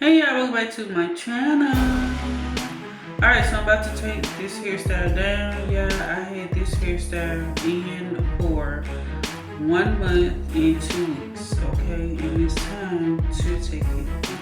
Hey y'all, welcome back to my channel. Alright, so I'm about to take this hairstyle down. Yeah, I had this hairstyle in for 1 month and 2 weeks, okay? And it's time to take it down.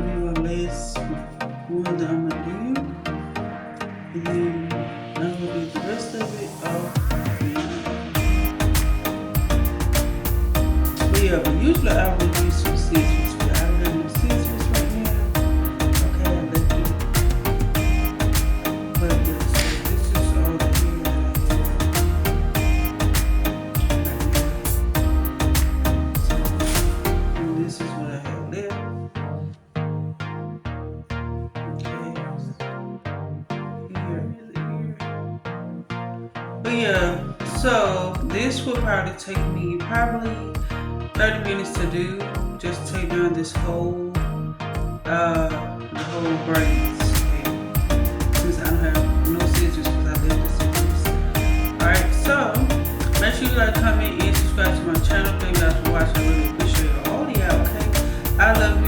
gonna be my last one that I'm gonna do. And then I'm gonna do the rest of it off. But yeah, but usually I would use some scissors, but I don't have no scissors right now. Okay, I left it. But yeah, so this is all the hair that I have. And this is what I have left. But yeah, so this will probably take me probably 30 minutes to do. Just take down this the whole braids. Okay? Since I don't have no scissors because I left the scissors. Alright, so make sure you like, comment, and subscribe to my channel. Thank you guys for watching. I really appreciate all of y'all, okay? I love you.